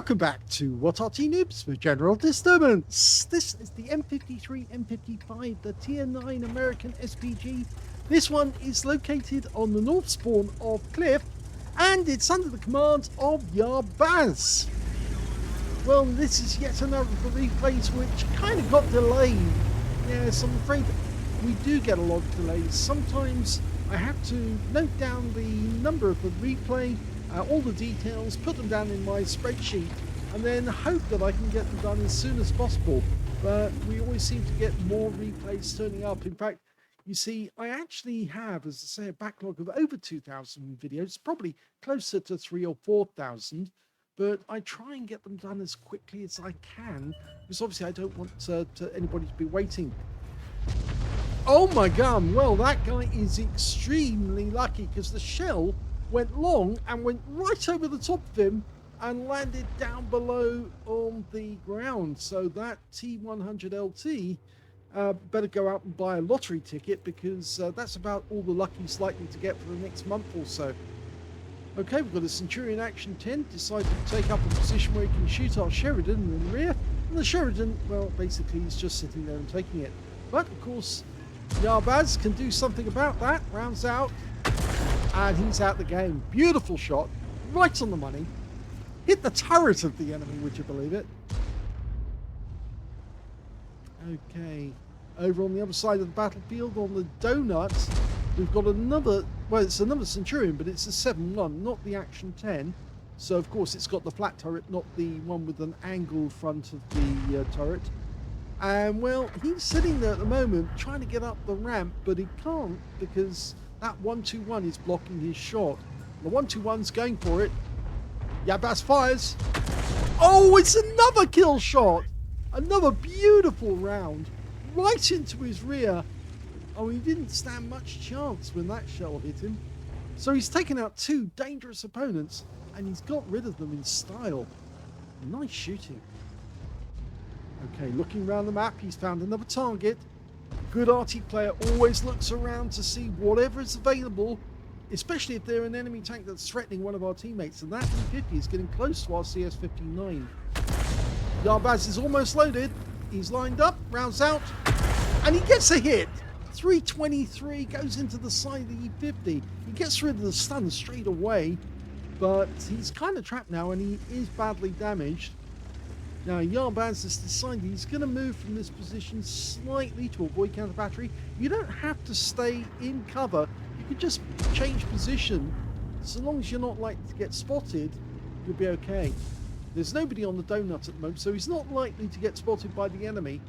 Welcome back to What Arty Noobs for General Disturbance. This is the M53, M55, the Tier 9 American SPG. This one is located on the north spawn of Cliff, and it's under the command of LZYS. Well, this is yet another of the replays which kind of got delayed. Yes, I'm afraid we do get a lot of delays. Sometimes I have to note down the number of the replay, all the details, put them down in my spreadsheet, and then hope that I can get them done as soon as possible. But we always seem to get more replays turning up. In fact, you see, I actually have, as I say, a backlog of over 2,000 videos, probably closer to 3,000 or 4,000. But I try and get them done as quickly as I can, because obviously I don't want anybody to be waiting. Oh my god, well, that guy is extremely lucky, because the shell went long and went right over the top of him and landed down below on the ground. So that T100LT better go out and buy a lottery ticket, because that's about all the luck he's likely to get for the next month or so. Okay, we've got a Centurion Action 10 decided to take up a position where he can shoot our Sheridan in the rear, and the Sheridan, well, basically he's just sitting there and taking it. But of course LZYS can do something about that. Rounds out, and he's out the game. Beautiful shot, right on the money. Hit the turret of the enemy, would you believe it? Okay, over on the other side of the battlefield, on the donuts, we've got another, well, it's another Centurion, but it's a 7-1, not the Action 10. So, of course, it's got the flat turret, not the one with an angled front of the turret. And, well, he's sitting there at the moment trying to get up the ramp, but he can't, because that 121 is blocking his shot. The 121's going for it. LZYS fires. Oh, it's another kill shot. Another beautiful round right into his rear. Oh, he didn't stand much chance when that shell hit him. So he's taken out two dangerous opponents, and he's got rid of them in style. Nice shooting. Okay, looking around the map, he's found another target. Good Arty player always looks around to see whatever is available, especially if they're an enemy tank that's threatening one of our teammates. And that M50 is getting close to our CS59. LZYS is almost loaded. He's lined up, rounds out, and he gets a hit. 323 goes into the side of the E50. He gets rid of the stun straight away, but he's kind of trapped now, and he is badly damaged. Now, LZYS has decided he's going to move from this position slightly to avoid counter battery. You don't have to stay in cover. You can just change position. So long as you're not likely to get spotted, you'll be okay. There's nobody on the donut at the moment, so he's not likely to get spotted by the enemy.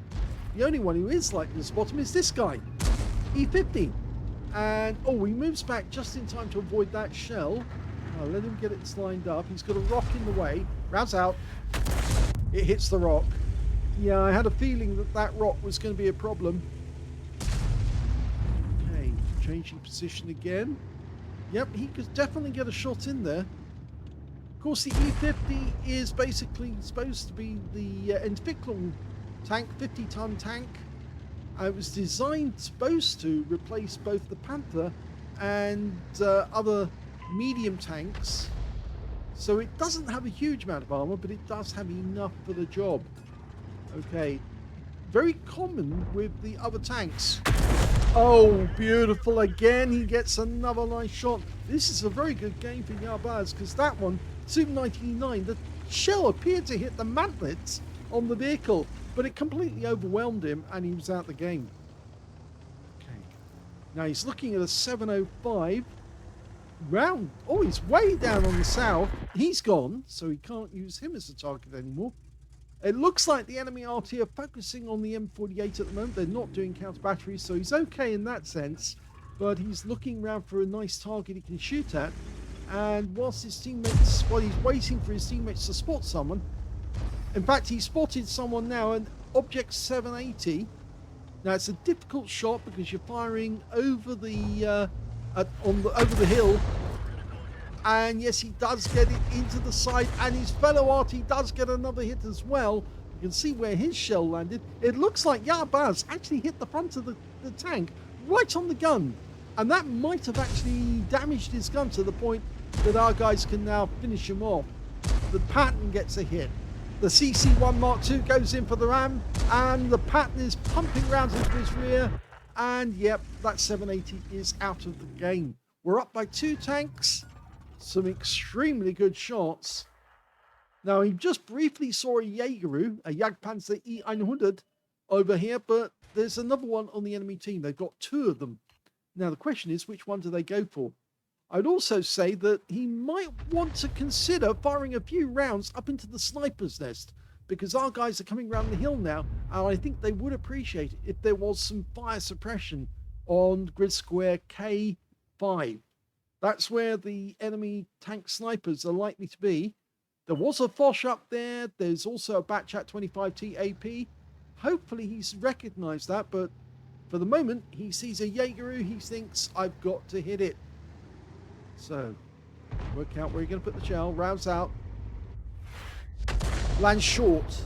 The only one who is likely to spot him is this guy, E50. And, oh, he moves back just in time to avoid that shell. I'll let him get it lined up. He's got a rock in the way. Rounds out. It hits the rock. Yeah, I had a feeling that that rock was going to be a problem. Okay, changing position again. Yep, he could definitely get a shot in there. Of course, the E50 is basically supposed to be the Entwicklung tank, 50-ton tank. It was designed, supposed to replace both the Panther and other medium tanks. So it doesn't have a huge amount of armor, but it does have enough for the job. Okay, very common with the other tanks. Oh, beautiful again. He gets another nice shot. This is a very good game for LZYS, because that one, Super 99, the shell appeared to hit the mantlets on the vehicle, but it completely overwhelmed him, and he was out the game. Okay, now he's looking at a 705 round. Oh, he's way down on the south. He's gone, so he can't use him as a target anymore. It looks like the enemy Arty are focusing on the M48 at the moment. They're not doing counter batteries, so he's okay in that sense, but he's looking around for a nice target he can shoot at. And whilst his teammates, while he's waiting for his teammates to spot someone, in fact, he spotted someone now, an Object 780. Now, it's a difficult shot because you're firing over the over the hill, and yes, he does get it into the side, and his fellow Arty does get another hit as well. You can see where his shell landed. It looks like LZYS actually hit the front of the tank right on the gun, and that might have actually damaged his gun to the point that our guys can now finish him off. the Patton gets a hit. The CC1 Mark II goes in for the ram, and the Patton is pumping rounds into his rear, and yep, that 780 is out of the game. We're up by 2 tanks, some extremely good shots. Now, he just briefly saw a Jägeru, a Jagdpanzer E100 over here, but there's another one on the enemy team. They've got 2 of them. Now, the question is, which one do they go for? I'd also say that he might want to consider firing a few rounds up into the sniper's nest, because our guys are coming around the hill now, and I think they would appreciate it if there was some fire suppression on grid square K5. That's where the enemy tank snipers are likely to be. There was a Foch up there. There's also a Batchat 25T AP. Hopefully he's recognized that, but for the moment, he sees a Jägeru. He thinks, I've got to hit it. So, work out where you're going to put the shell. Rounds out. Lands short.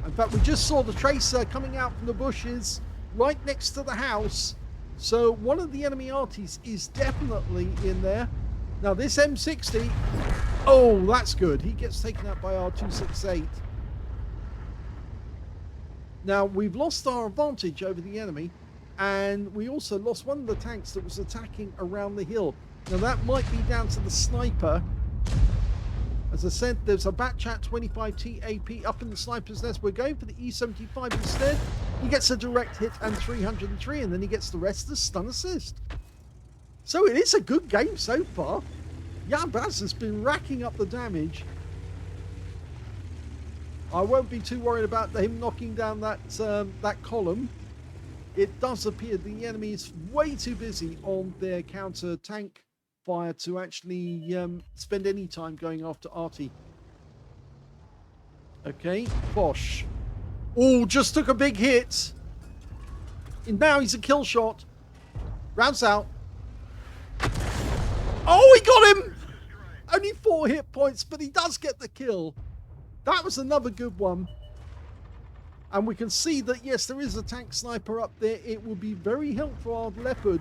In fact, we just saw the tracer coming out from the bushes right next to the house. So, one of the enemy arties is definitely in there. Now, this M60... Oh, that's good. He gets taken out by R268. Now, we've lost our advantage over the enemy. And we also lost one of the tanks that was attacking around the hill. Now that might be down to the sniper. As I said, there's a Batchat 25T AP up in the sniper's nest. We're going for the E75 instead. He gets a direct hit and 303, and then he gets the rest as stun assist. So it is a good game so far. Yabaz has been racking up the damage. I won't be too worried about him knocking down that column. It does appear the enemy is way too busy on their counter tank fire to actually spend any time going after Arty. Okay, Bosch. Oh, just took a big hit. And now he's a kill shot. Rounds out. Oh, he got him! Only 4 hit points, but he does get the kill. That was another good one. And we can see that, yes, there is a tank sniper up there. It will be very helpful for our Leopard.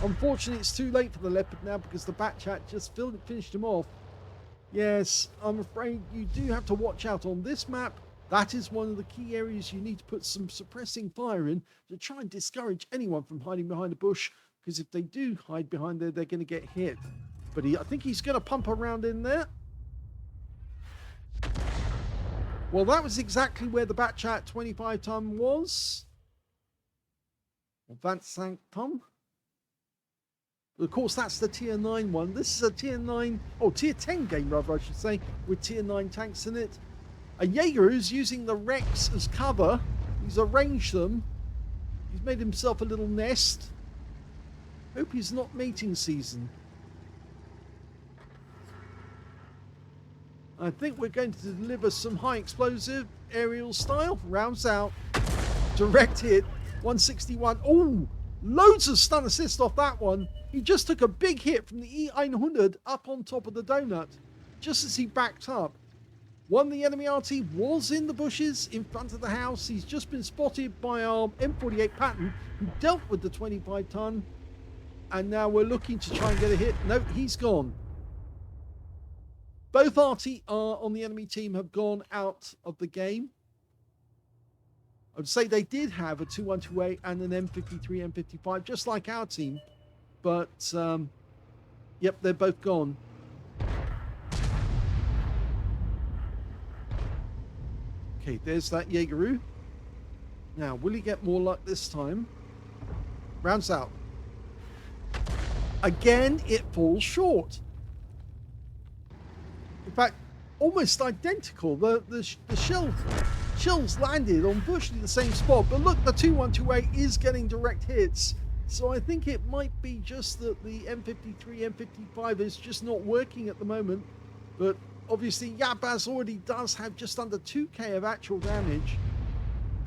Unfortunately, it's too late for the Leopard now because the Batchat just finished him off. Yes, I'm afraid you do have to watch out on this map. That is one of the key areas you need to put some suppressing fire in to try and discourage anyone from hiding behind a bush, because if they do hide behind there, they're going to get hit. But I think he's going to pump around in there. Well, that was exactly where the Batchat 25-ton was. Advanced Sanctum. Of course, that's the tier 9 one. This is a tier 9, or tier 10 game, rather, I should say, with tier 9 tanks in it. A Jaeger is using the Rex as cover. He's arranged them. He's made himself a little nest. Hope he's not mating season. I think we're going to deliver some high explosive aerial style. Rounds out. Direct hit. 161. Oh, loads of stun assist off that one. He just took a big hit from the E100 up on top of the donut just as he backed up. One of the enemy RT was in the bushes in front of the house. He's just been spotted by our M48 Patton, who dealt with the 25-ton. And now we're looking to try and get a hit. No, he's gone. Both Arty on the enemy team have gone out of the game. I would say they did have a 2128 and an M53, M55, just like our team. But, yep, they're both gone. Okay, there's that Jägeru. Now, will he get more luck this time? Rounds out. Again, it falls short. In fact, almost identical. The shells landed on virtually the same spot. But look, the 2128 is getting direct hits. So I think it might be just that the M53, M55 is just not working at the moment. But obviously, Yabaz already does have just under 2k of actual damage.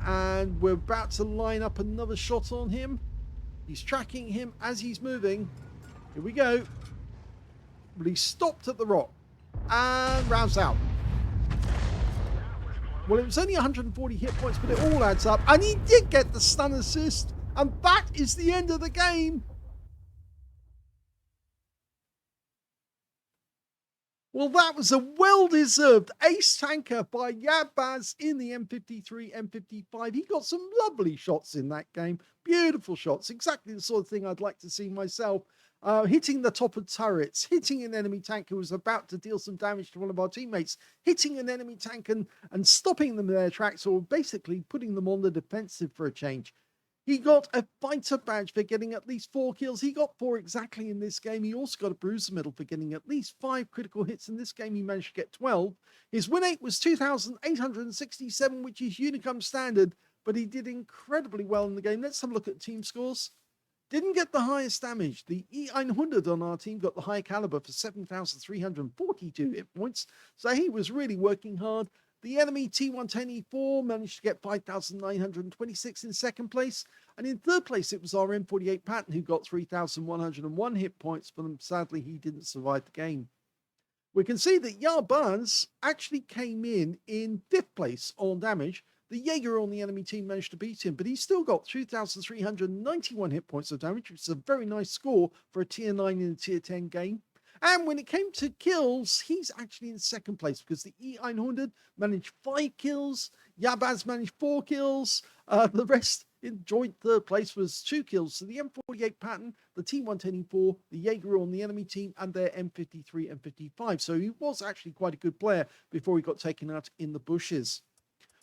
And we're about to line up another shot on him. He's tracking him as he's moving. Here we go. But he stopped at the rock. And rounds out. Well, it was only 140 hit points, but it all adds up. And he did get the stun assist. And that is the end of the game. Well, that was a well-deserved ace tanker by Yabaz in the M53, M55. He got some lovely shots in that game. Beautiful shots. Exactly the sort of thing I'd like to see myself. Hitting the top of turrets, hitting an enemy tank who was about to deal some damage to one of our teammates, hitting an enemy tank and stopping them in their tracks, or basically putting them on the defensive for a change. He got a fighter badge for getting at least 4 kills. He got 4 exactly in this game. He also got a bruiser medal for getting at least 5 critical hits. In this game, he managed to get 12. His win rate was 2,867, which is Unicum standard, but he did incredibly well in the game. Let's have a look at team scores. Didn't get the highest damage. The E900 on our team got the high caliber for 7,342 hit points, so he was really working hard. The enemy T110E4 managed to get 5,926 in second place. And in third place, it was our M48 Patton who got 3,101 hit points, but sadly, he didn't survive the game. We can see that Yarbans actually came in fifth place on damage. The Jaeger on the enemy team managed to beat him, but he still got 2,391 hit points of damage, which is a very nice score for a tier 9 in a tier 10 game. And when it came to kills, he's actually in second place because the E900 managed 5 kills, Yabaz managed 4 kills, the rest in joint third place was 2 kills. So the M48 Patton, the T110E4, the Jaeger on the enemy team, and their M53 and 55. So he was actually quite a good player before he got taken out in the bushes.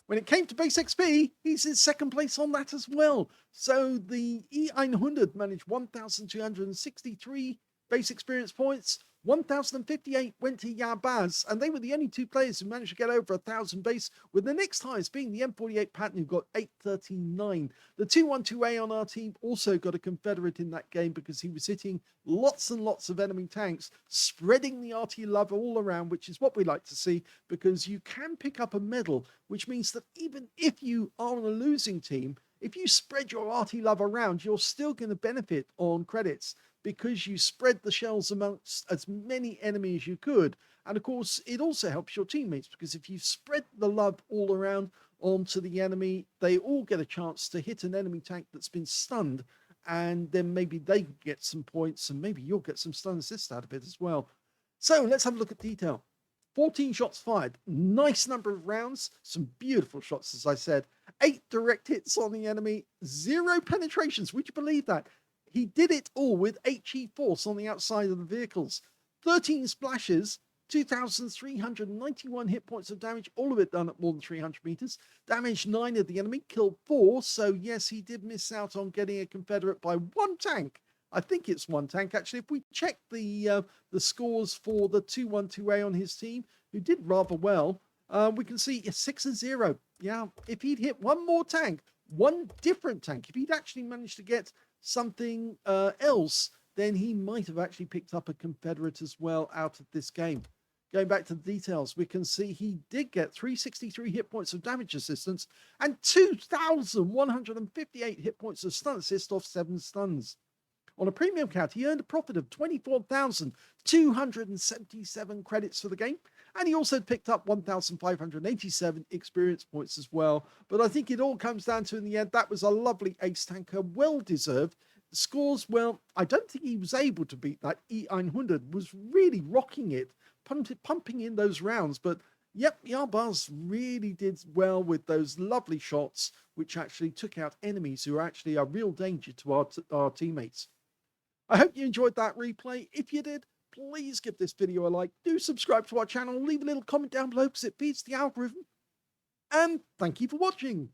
When it came to base XP, he's in second place on that as well. So the E900 managed 1,263 base experience points. 1,058 went to Yabaz, and they were the only 2 players who managed to get over 1,000 base, with the next highest being the M48 Patton, who got 839. The 212A on our team also got a Confederate in that game because he was hitting lots and lots of enemy tanks, spreading the Arty love all around, which is what we like to see, because you can pick up a medal, which means that even if you are on a losing team, if you spread your Arty love around, you're still going to benefit on credits, because you spread the shells amongst as many enemies as you could. And of course, it also helps your teammates, because if you spread the love all around onto the enemy, they all get a chance to hit an enemy tank that's been stunned, and then maybe they get some points, and maybe you'll get some stun assist out of it as well. So let's have a look at detail. 14 shots fired, nice number of rounds, some beautiful shots, as I said. 8 direct hits on the enemy, 0 penetrations. Would you believe that? He did it all with HE force on the outside of the vehicles. 13 splashes, 2,391 hit points of damage, all of it done at more than 300 meters. Damaged 9 of the enemy, killed 4. So yes, he did miss out on getting a Confederate by 1 tank. I think it's 1 tank, actually. If we check the scores for the 212A on his team, who did rather well, we can see 6-0. Yeah, if he'd hit 1 more tank, 1 different tank, if he'd actually managed to get something else, then he might have actually picked up a Confederate as well out of this game. Going back to the details, we can see he did get 363 hit points of damage assistance and 2,158 hit points of stun assist off 7 stuns. On a premium count, he earned a profit of 24,277 credits for the game, and he also picked up 1,587 experience points as well. But I think it all comes down to, in the end, that was a lovely ace tanker, well deserved. The scores, well, I don't think he was able to beat that. E900 was really rocking it, pumping in those rounds. But yep, Yarbaz really did well with those lovely shots, which actually took out enemies who are actually a real danger to our teammates. I hope you enjoyed that replay. If you did, please give this video a like. Do subscribe to our channel. Leave a little comment down below because it feeds the algorithm. And thank you for watching.